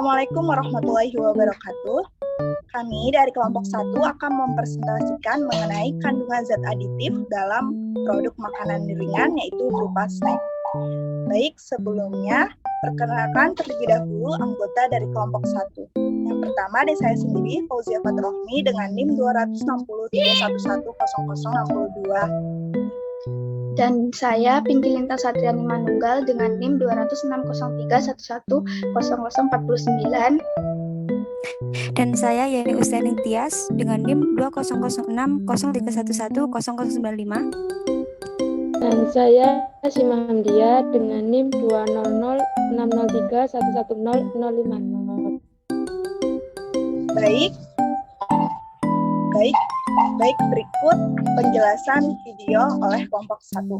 Assalamualaikum warahmatullahi wabarakatuh. Kami dari kelompok 1 akan mempresentasikan mengenai kandungan zat aditif dalam produk makanan ringan yaitu berupa snack. Baik, sebelumnya perkenalkan terlebih dahulu anggota dari kelompok 1. Yang pertama dari saya sendiri, Fauzia Fatrohmi dengan NIM 26031100062. Dan saya Pinky Lintas Satriani Manunggal dengan NIM 26030110049. Dan saya Yani Ustani Tias dengan NIM 20060311095. Dan saya Sima Hamdia dengan NIM 20060311005. Baik, berikut penjelasan video oleh kelompok 1.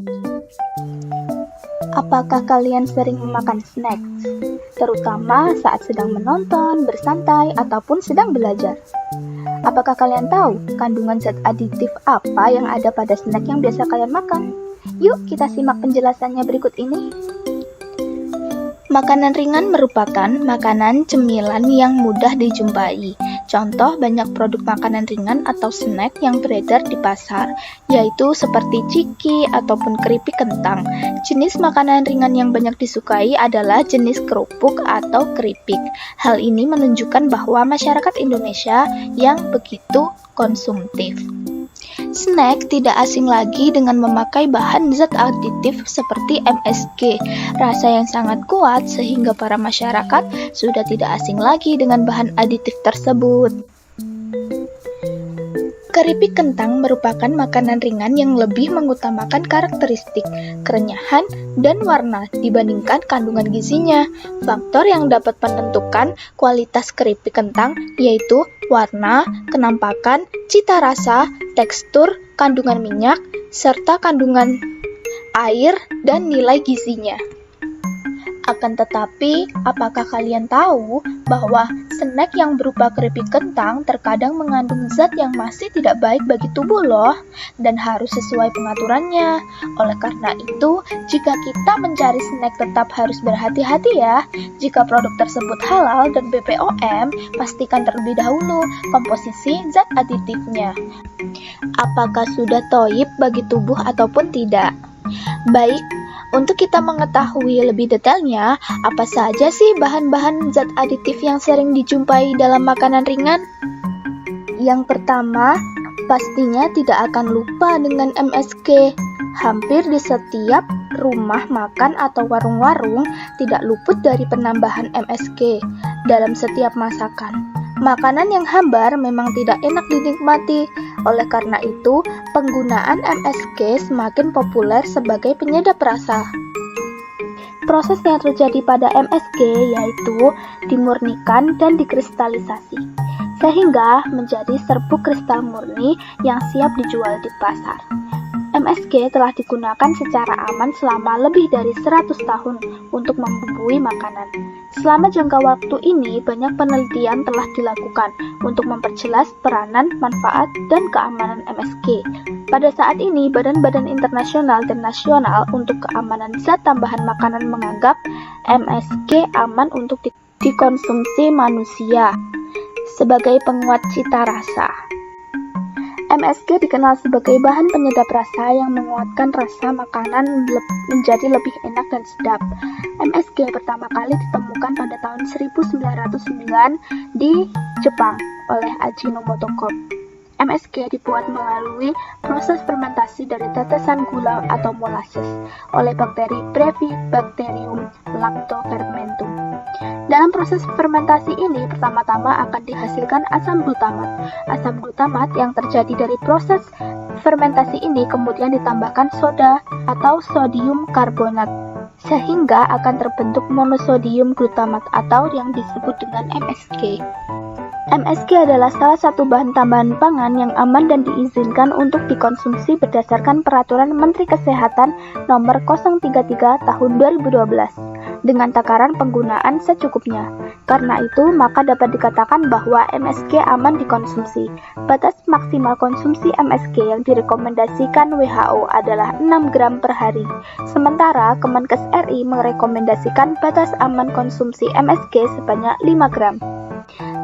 Apakah kalian sering memakan snack? Terutama saat sedang menonton, bersantai, ataupun sedang belajar. Apakah kalian tahu kandungan zat aditif apa yang ada pada snack yang biasa kalian makan? Yuk kita simak penjelasannya berikut ini. Makanan ringan merupakan makanan cemilan yang mudah dijumpai. Contoh banyak produk makanan ringan atau snack yang beredar di pasar, yaitu seperti ciki ataupun keripik kentang. Jenis makanan ringan yang banyak disukai adalah jenis kerupuk atau keripik. Hal ini menunjukkan bahwa masyarakat Indonesia yang begitu konsumtif. Snack tidak asing lagi dengan memakai bahan zat aditif seperti MSG. Rasa yang sangat kuat sehingga para masyarakat sudah tidak asing lagi dengan bahan aditif tersebut. Keripik kentang merupakan makanan ringan yang lebih mengutamakan karakteristik, kerenyahan, dan warna dibandingkan kandungan gizinya. Faktor yang dapat menentukan kualitas keripik kentang yaitu warna, kenampakan, cita rasa, tekstur, kandungan minyak, serta kandungan air dan nilai gizinya. Akan tetapi, apakah kalian tahu bahwa snack yang berupa keripik kentang terkadang mengandung zat yang masih tidak baik bagi tubuh loh, dan harus sesuai pengaturannya. Oleh karena itu, jika kita mencari snack tetap harus berhati-hati ya. Jika produk tersebut halal dan BPOM, pastikan terlebih dahulu komposisi zat aditifnya. Apakah sudah toyib bagi tubuh ataupun tidak? Baik, untuk kita mengetahui lebih detailnya, apa saja sih bahan-bahan zat aditif yang sering dijumpai dalam makanan ringan? Yang pertama, pastinya tidak akan lupa dengan MSG. Hampir di setiap rumah makan atau warung-warung tidak luput dari penambahan MSG dalam setiap masakan. Makanan yang hambar memang tidak enak dinikmati. Oleh karena itu, penggunaan MSG semakin populer sebagai penyedap rasa. Proses yang terjadi pada MSG yaitu dimurnikan dan dikristalisasi, sehingga menjadi serbuk kristal murni yang siap dijual di pasar. MSG telah digunakan secara aman selama lebih dari 100 tahun untuk membumbui makanan. Selama jangka waktu ini, banyak penelitian telah dilakukan untuk memperjelas peranan, manfaat, dan keamanan MSG. Pada saat ini, badan-badan internasional dan nasional untuk keamanan zat tambahan makanan menganggap MSG aman untuk dikonsumsi manusia sebagai penguat cita rasa. MSG dikenal sebagai bahan penyedap rasa yang menguatkan rasa makanan menjadi lebih enak dan sedap. MSG pertama kali ditemukan pada tahun 1909 di Jepang oleh Ajinomoto Corp. MSG dibuat melalui proses fermentasi dari tetesan gula atau molasses oleh bakteri Brevibacterium lactofermentum. Dalam proses fermentasi ini, pertama-tama akan dihasilkan asam glutamat. Asam glutamat yang terjadi dari proses fermentasi ini kemudian ditambahkan soda atau sodium karbonat, sehingga akan terbentuk monosodium glutamat atau yang disebut dengan MSG. MSG adalah salah satu bahan tambahan pangan yang aman dan diizinkan untuk dikonsumsi berdasarkan Peraturan Menteri Kesehatan Nomor 033 Tahun 2012. dengan takaran penggunaan secukupnya. Karena itu, maka dapat dikatakan bahwa MSG aman dikonsumsi. Batas maksimal konsumsi MSG yang direkomendasikan WHO adalah 6 gram per hari. Sementara Kemenkes RI merekomendasikan batas aman konsumsi MSG sebanyak 5 gram.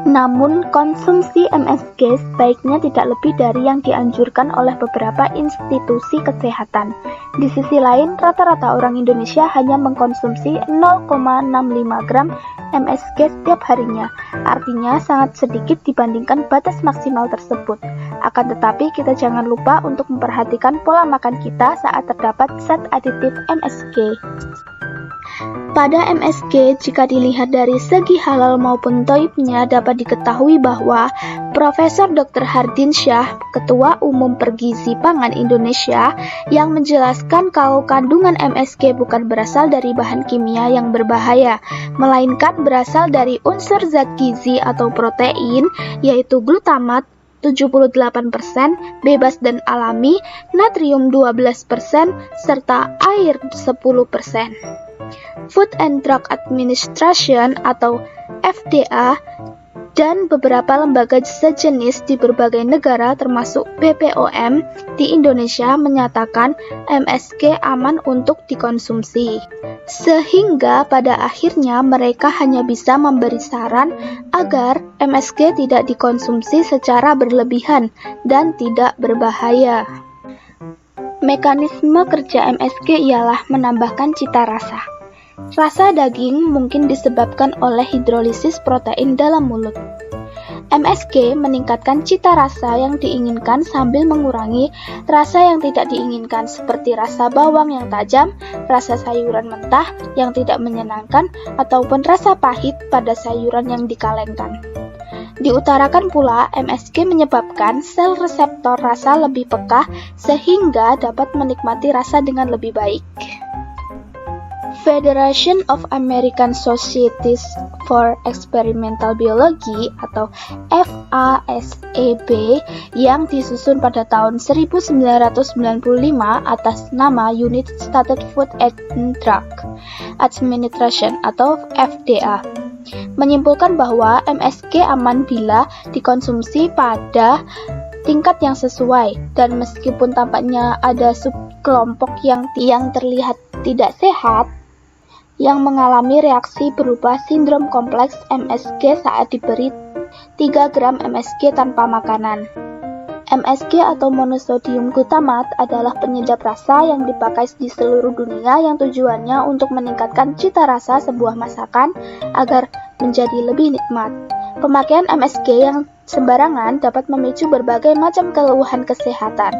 Namun, konsumsi MSG sebaiknya tidak lebih dari yang dianjurkan oleh beberapa institusi kesehatan. Di sisi lain, rata-rata orang Indonesia hanya mengkonsumsi 0,65 gram MSG setiap harinya. Artinya sangat sedikit dibandingkan batas maksimal tersebut. Akan tetapi, kita jangan lupa untuk memperhatikan pola makan kita saat terdapat zat aditif MSG. Pada MSG, jika dilihat dari segi halal maupun toibnya, dapat diketahui bahwa Profesor Dr. Hardinsyah, Ketua Umum Pergizi Pangan Indonesia, yang menjelaskan kalau kandungan MSG bukan berasal dari bahan kimia yang berbahaya, melainkan berasal dari unsur zat gizi atau protein, yaitu glutamat 78%, bebas dan alami, natrium 12%, serta air 10%. Food and Drug Administration atau FDA dan beberapa lembaga sejenis di berbagai negara termasuk BPOM di Indonesia menyatakan MSG aman untuk dikonsumsi. Sehingga pada akhirnya mereka hanya bisa memberi saran agar MSG tidak dikonsumsi secara berlebihan dan tidak berbahaya. Mekanisme kerja MSG ialah menambahkan cita rasa. Rasa daging mungkin disebabkan oleh hidrolisis protein dalam mulut. MSG meningkatkan cita rasa yang diinginkan sambil mengurangi rasa yang tidak diinginkan seperti rasa bawang yang tajam, rasa sayuran mentah yang tidak menyenangkan, ataupun rasa pahit pada sayuran yang dikalengkan. Diutarakan pula, MSG menyebabkan sel reseptor rasa lebih peka sehingga dapat menikmati rasa dengan lebih baik. Federation of American Societies for Experimental Biology atau FASEB yang disusun pada tahun 1995 atas nama Unit Stated Food and Drug Administration atau FDA menyimpulkan bahwa MSG aman bila dikonsumsi pada tingkat yang sesuai, dan meskipun tampaknya ada subkelompok yang terlihat tidak sehat yang mengalami reaksi berupa sindrom kompleks MSG saat diberi 3 gram MSG tanpa makanan. MSG atau monosodium glutamat adalah penyedap rasa yang dipakai di seluruh dunia yang tujuannya untuk meningkatkan cita rasa sebuah masakan agar menjadi lebih nikmat. Pemakaian MSG yang sembarangan dapat memicu berbagai macam keluhan kesehatan.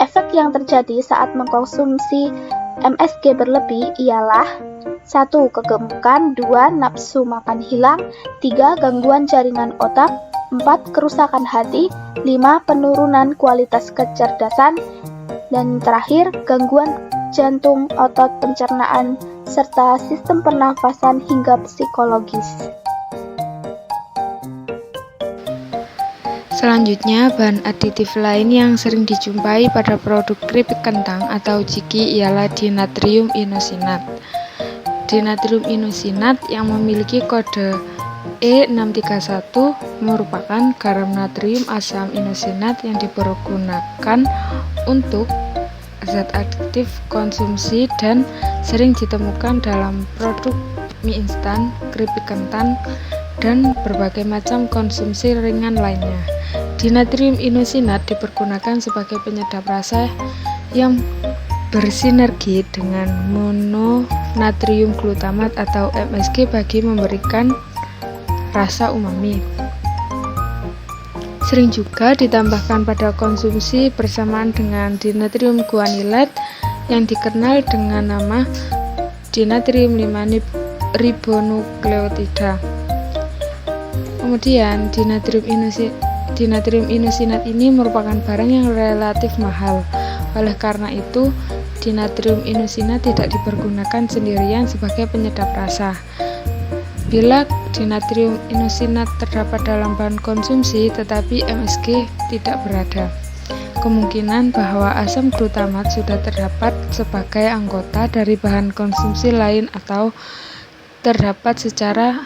Efek yang terjadi saat mengkonsumsi MSG berlebih ialah 1. Kegemukan, 2. Nafsu makan hilang, 3. Gangguan jaringan otak, 4. Kerusakan hati, 5. Penurunan kualitas kecerdasan, dan terakhir gangguan jantung, otot, pencernaan, serta sistem pernafasan hingga psikologis. Selanjutnya, bahan aditif lain yang sering dijumpai pada produk keripik kentang atau ciki ialah dinatrium inosinat. Dinatrium inosinat yang memiliki kode E631 merupakan garam natrium asam inosinat yang dipergunakan untuk zat aditif konsumsi dan sering ditemukan dalam produk mie instan, keripik kentang, dan berbagai macam konsumsi ringan lainnya. Dinatrium inosinat dipergunakan sebagai penyedap rasa yang bersinergi dengan mononatrium glutamat atau MSG bagi memberikan rasa umami. Sering juga ditambahkan pada konsumsi bersamaan dengan dinatrium guanilat yang dikenal dengan nama dinatrium 5 ribonukleotida. Kemudian dinatrium inosinat ini merupakan barang yang relatif mahal. Oleh karena itu, dinatrium inosinat tidak dipergunakan sendirian sebagai penyedap rasa. Bila dinatrium inosinat terdapat dalam bahan konsumsi tetapi MSG tidak berada, kemungkinan bahwa asam glutamat sudah terdapat sebagai anggota dari bahan konsumsi lain atau terdapat secara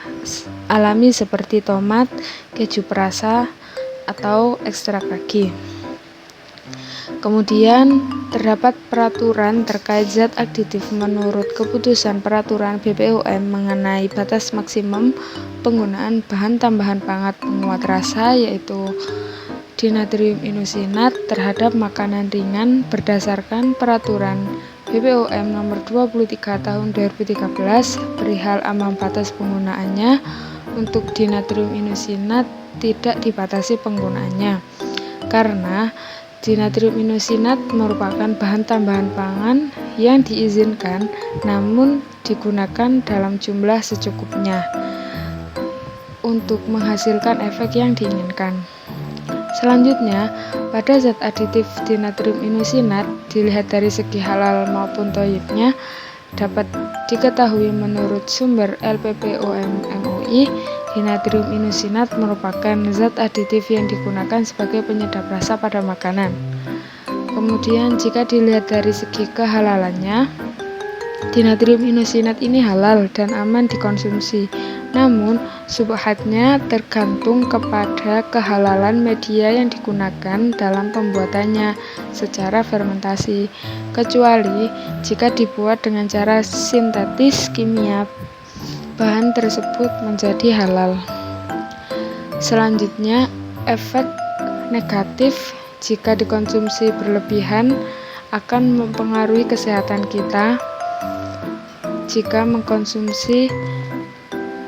alami seperti tomat, keju perasa, atau ekstrak ragi. Kemudian terdapat peraturan terkait zat aditif menurut keputusan peraturan BPOM mengenai batas maksimum penggunaan bahan tambahan pangat penguat rasa, yaitu dinatrium inosinat terhadap makanan ringan berdasarkan peraturan BPOM nomor 23 tahun 2013 perihal ambang batas penggunaannya. Untuk dinatrium inosinat tidak dibatasi penggunaannya karena dinatrium inosinat merupakan bahan tambahan pangan yang diizinkan namun digunakan dalam jumlah secukupnya untuk menghasilkan efek yang diinginkan. Selanjutnya, pada zat aditif dinatrium inosinat dilihat dari segi halal maupun thayyibnya dapat diketahui menurut sumber LPPOM MUI, dinatrium inosinat merupakan zat aditif yang digunakan sebagai penyedap rasa pada makanan. Kemudian jika dilihat dari segi kehalalannya, dinatrium inosinat ini halal dan aman dikonsumsi. Namun, subhatnya tergantung kepada kehalalan media yang digunakan dalam pembuatannya secara fermentasi, kecuali jika dibuat dengan cara sintetis kimia, bahan tersebut menjadi halal. Selanjutnya, efek negatif jika dikonsumsi berlebihan akan mempengaruhi kesehatan kita. Jika mengkonsumsi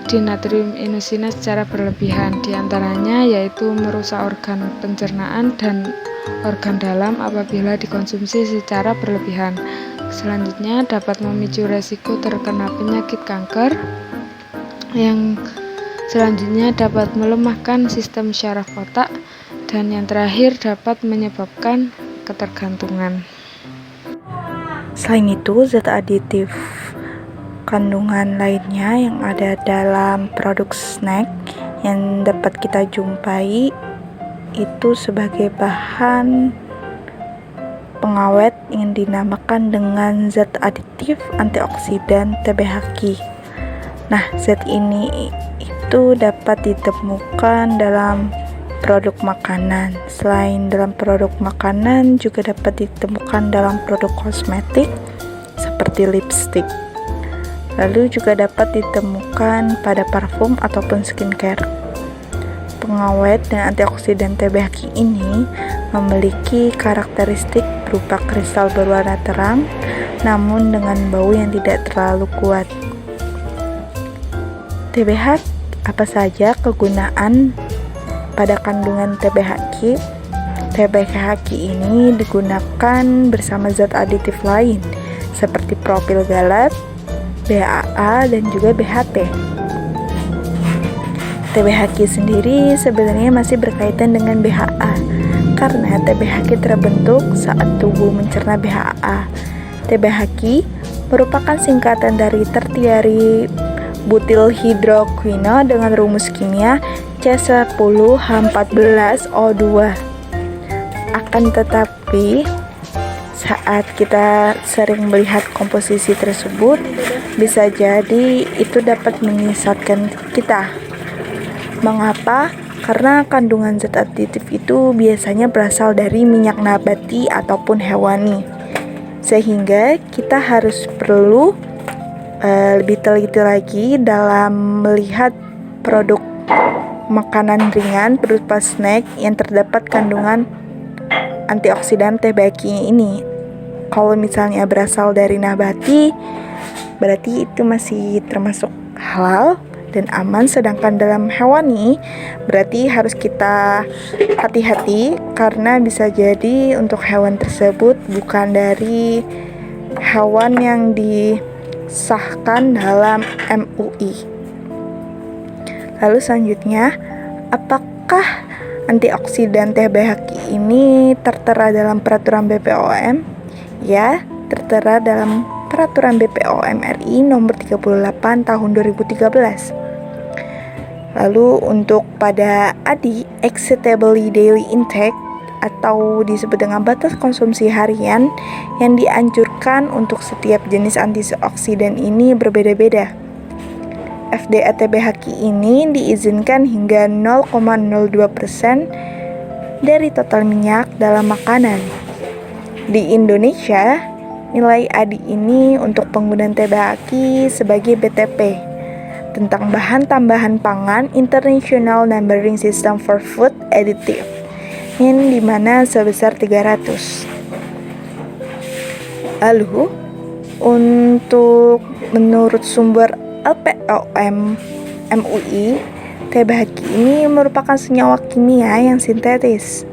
dinatrium inosinat secara berlebihan, diantaranya yaitu merusak organ pencernaan dan organ dalam apabila dikonsumsi secara berlebihan. Selanjutnya dapat memicu resiko terkena penyakit kanker. Yang selanjutnya dapat melemahkan sistem syaraf otak, dan yang terakhir dapat menyebabkan ketergantungan. Selain itu, zat aditif kandungan lainnya yang ada dalam produk snack yang dapat kita jumpai itu sebagai bahan pengawet yang dinamakan dengan zat aditif antioksidan TBHQ. Nah, zat ini itu dapat ditemukan dalam produk makanan. Selain dalam produk makanan, juga dapat ditemukan dalam produk kosmetik seperti lipstick. Lalu juga dapat ditemukan pada parfum ataupun skincare. Pengawet dan antioksidan TBHQ ini memiliki karakteristik berupa kristal berwarna terang, namun dengan bau yang tidak terlalu kuat. TBHQ, apa saja kegunaan pada kandungan TBHQ? TBHQ ini digunakan bersama zat aditif lain seperti propil galat, BHA, dan juga BHT. TBHQ sendiri sebenarnya masih berkaitan dengan BHA karena TBHQ terbentuk saat tubuh mencerna BHA. TBHQ merupakan singkatan dari tertiary butyl hidroquinone dengan rumus kimia C10H14O2. Akan tetapi saat kita sering melihat komposisi tersebut, bisa jadi itu dapat menyesatkan kita. Mengapa? Karena kandungan zat aditif itu biasanya berasal dari minyak nabati ataupun hewani. Sehingga kita harus perlu lebih teliti lagi dalam melihat produk makanan ringan berupa snack yang terdapat kandungan antioksidan TBHQ ini. Kalau misalnya berasal dari nabati, berarti itu masih termasuk halal dan aman, sedangkan dalam hewani berarti harus kita hati-hati karena bisa jadi untuk hewan tersebut bukan dari hewan yang disahkan dalam MUI. Lalu selanjutnya, apakah antioksidan TBHQ ini tertera dalam peraturan BPOM? Ya, tertera dalam peraturan BPOM RI nomor 38 tahun 2013. Lalu untuk pada ADI, acceptably daily intake atau disebut dengan batas konsumsi harian yang dianjurkan untuk setiap jenis antioksidan ini berbeda-beda. FDA-TBHQ ini diizinkan hingga 0,02% dari total minyak dalam makanan. Di Indonesia, nilai ADI ini untuk penggunaan TBHQ sebagai BTP tentang bahan tambahan pangan International Numbering System for Food Additive yang dimana sebesar 300. Lalu, menurut sumber LPOM MUI, TBHQ ini merupakan senyawa kimia yang sintetis.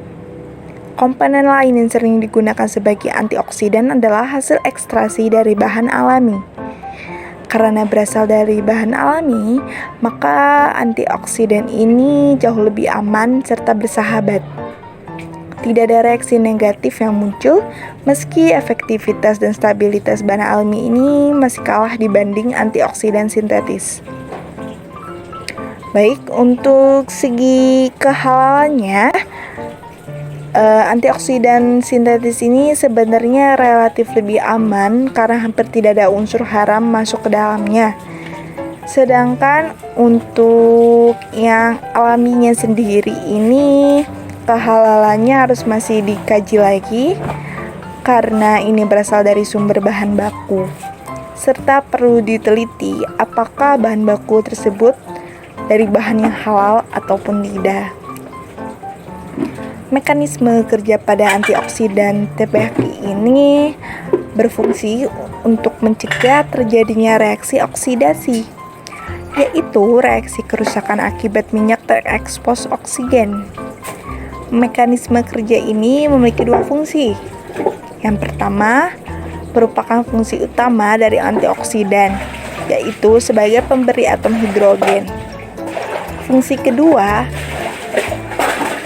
Komponen lain yang sering digunakan sebagai antioksidan adalah hasil ekstraksi dari bahan alami. Karena berasal dari bahan alami, maka antioksidan ini jauh lebih aman serta bersahabat. Tidak ada reaksi negatif yang muncul, meski efektivitas dan stabilitas bahan alami ini masih kalah dibanding antioksidan sintetis. Baik, untuk segi kehalalannya, antioksidan sintetis ini sebenarnya relatif lebih aman karena hampir tidak ada unsur haram masuk ke dalamnya. Sedangkan untuk yang alaminya sendiri ini, kehalalannya harus masih dikaji lagi karena ini berasal dari sumber bahan baku. Serta perlu diteliti apakah bahan baku tersebut dari bahan yang halal ataupun tidak. Mekanisme kerja pada antioksidan TBHQ ini berfungsi untuk mencegah terjadinya reaksi oksidasi, yaitu reaksi kerusakan akibat minyak terekspos oksigen. Mekanisme kerja ini memiliki dua fungsi. Yang pertama, merupakan fungsi utama dari antioksidan, yaitu sebagai pemberi atom hidrogen. Fungsi kedua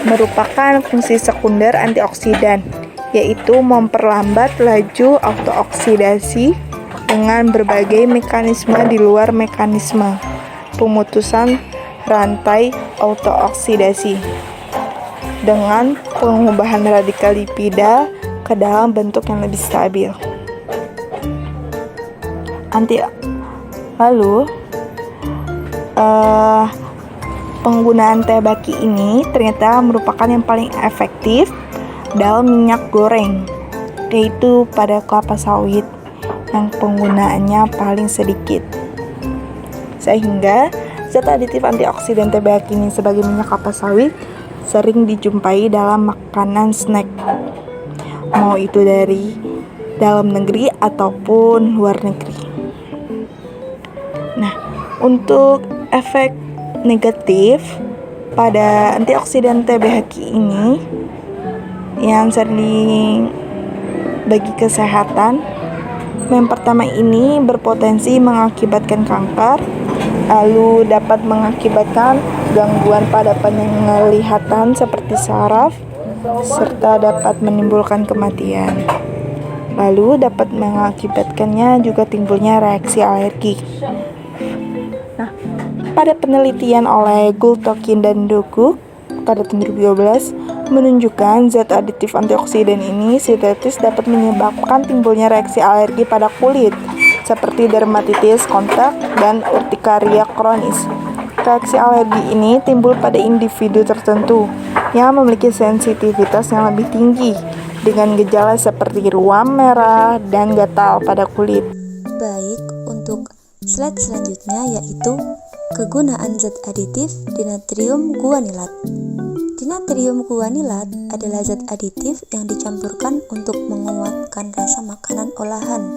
merupakan fungsi sekunder antioksidan, yaitu memperlambat laju autooksidasi dengan berbagai mekanisme di luar mekanisme pemutusan rantai autooksidasi dengan pengubahan radikal lipida ke dalam bentuk yang lebih stabil. Penggunaan TBHQ ini ternyata merupakan yang paling efektif dalam minyak goreng, yaitu pada kelapa sawit yang penggunaannya paling sedikit. Sehingga zat aditif antioksidan TBHQ ini sebagai minyak kelapa sawit sering dijumpai dalam makanan snack, mau itu dari dalam negeri ataupun luar negeri. Nah, untuk efek negatif pada antioksidan TBHQ ini yang sering bagi kesehatan, yang pertama ini berpotensi mengakibatkan kanker, lalu dapat mengakibatkan gangguan pada penglihatan seperti saraf, serta dapat menimbulkan kematian. Lalu dapat mengakibatkannya juga timbulnya reaksi alergi. Pada penelitian oleh Gultokin dan Doku pada tahun 2012 menunjukkan zat aditif antioksidan ini sintetis dapat menyebabkan timbulnya reaksi alergi pada kulit seperti dermatitis kontak dan urtikaria kronis. Reaksi alergi ini timbul pada individu tertentu yang memiliki sensitivitas yang lebih tinggi dengan gejala seperti ruam merah dan gatal pada kulit. Baik, untuk slide selanjutnya yaitu kegunaan zat aditif dinatrium guanilat. Dinatrium guanilat adalah zat aditif yang dicampurkan untuk menguatkan rasa makanan olahan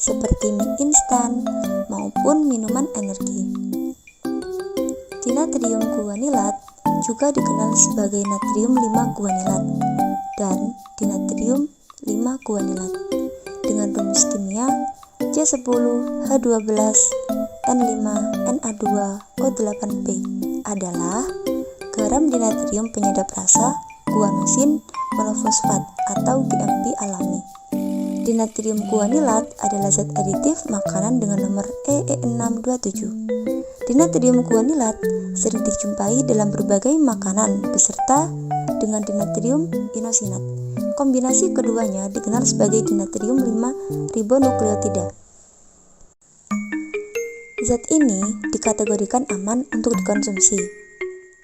seperti mie instan maupun minuman energi. Dinatrium guanilat juga dikenal sebagai natrium 5 guanilat dan dinatrium 5 guanilat dengan rumus kimia C10H12N5Na2O8P adalah garam dinatrium penyedap rasa guanosin monofosfat atau GMP alami. Dinatrium guanilat adalah zat aditif makanan dengan nomor EE627. Dinatrium guanilat sering dijumpai dalam berbagai makanan beserta dengan dinatrium inosinat. Kombinasi keduanya dikenal sebagai dinatrium 5 ribonukleotida. Zat ini dikategorikan aman untuk dikonsumsi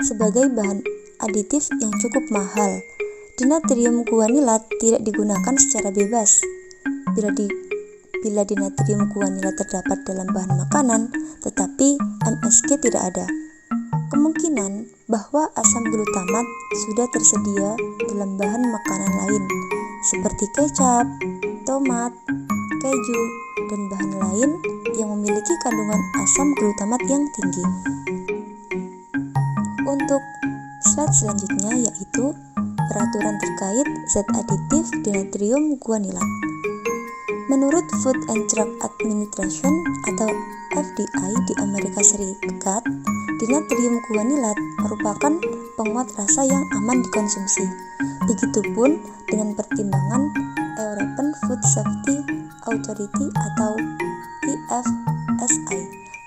sebagai bahan aditif yang cukup mahal. Dinatrium guanilat tidak digunakan secara bebas. Bila dinatrium guanilat terdapat dalam bahan makanan, tetapi MSG tidak ada, kemungkinan bahwa asam glutamat sudah tersedia dalam bahan makanan lain seperti kecap, tomat, keju, dan bahan lain yang memiliki kandungan asam glutamat yang tinggi. Untuk slide selanjutnya yaitu peraturan terkait zat aditif dinatrium guanilat. Menurut Food and Drug Administration atau FDA di Amerika Serikat, dinatrium guanilat merupakan penguat rasa yang aman dikonsumsi. Begitupun dengan pertimbangan European Food Safety Authority atau EFSA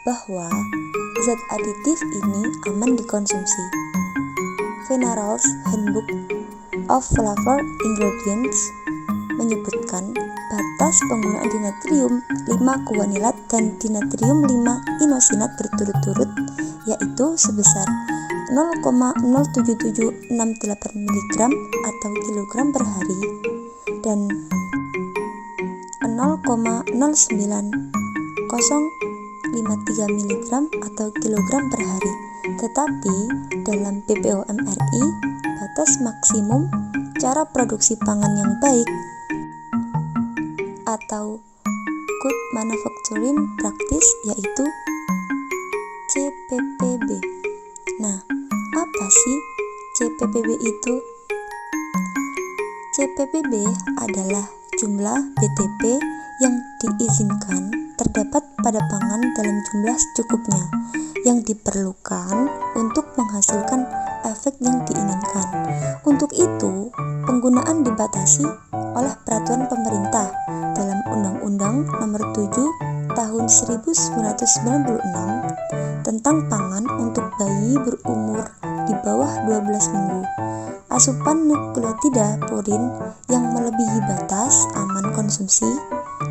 bahwa zat aditif ini aman dikonsumsi. Fenarol's Handbook of Flavor Ingredients menyebutkan batas penggunaan dinatrium 5 guanilat dan dinatrium 5 inosinat berturut-turut yaitu sebesar 0,07768 mg atau kilogram per hari dan 0,09053 mg atau kilogram per hari. Tetapi dalam PPOM RI, batas maksimum cara produksi pangan yang baik atau Good Manufacturing Practice yaitu CPPB. Nah, apa sih CPPB itu? CPPB adalah jumlah BTP yang diizinkan terdapat pada pangan dalam jumlah secukupnya yang diperlukan untuk menghasilkan efek yang diinginkan. Untuk itu, penggunaan dibatasi oleh peraturan pemerintah dalam Undang-Undang Nomor 7 Tahun 1996 tentang pangan untuk bayi berumur di bawah 12 minggu. Asupan nukleotida purin yang melebihi batas aman konsumsi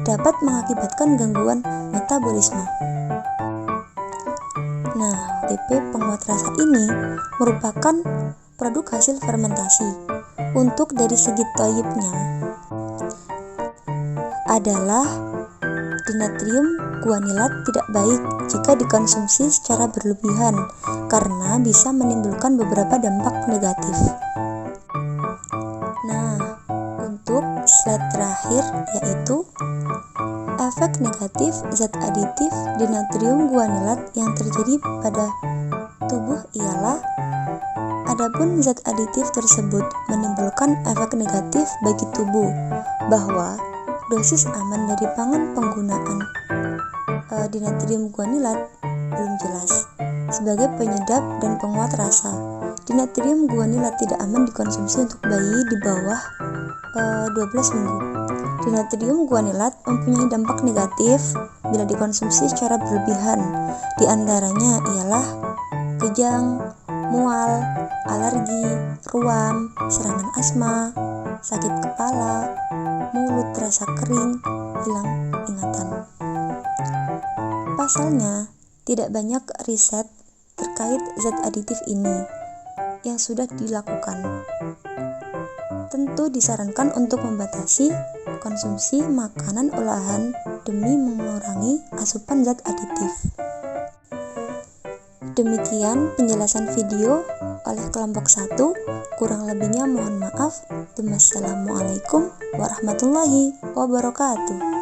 dapat mengakibatkan gangguan metabolisme. Nah, BTP penguat rasa ini merupakan produk hasil fermentasi. Untuk dari segi toyibnya adalah dinatrium guanilat tidak baik jika dikonsumsi secara berlebihan karena bisa menimbulkan beberapa dampak negatif. Nah, untuk slide terakhir yaitu efek negatif zat aditif dinatrium guanilat yang terjadi pada tubuh ialah adapun zat aditif tersebut menimbulkan efek negatif bagi tubuh bahwa dosis aman dari pangan penggunaan dinatrium guanilat belum jelas. Sebagai penyedap dan penguat rasa, dinatrium guanilat tidak aman dikonsumsi untuk bayi di bawah 12 minggu. Dinatrium guanilat mempunyai dampak negatif bila dikonsumsi secara berlebihan. Di antaranya ialah kejang, mual, alergi, ruam, serangan asma, sakit kepala, mulut terasa kering, hilang ingatan. Pasalnya, tidak banyak riset terkait zat aditif ini yang sudah dilakukan. Tentu disarankan untuk membatasi konsumsi makanan olahan demi mengurangi asupan zat aditif. Demikian penjelasan video oleh kelompok 1, kurang lebihnya mohon maaf. Wassalamualaikum warahmatullahi wabarakatuh.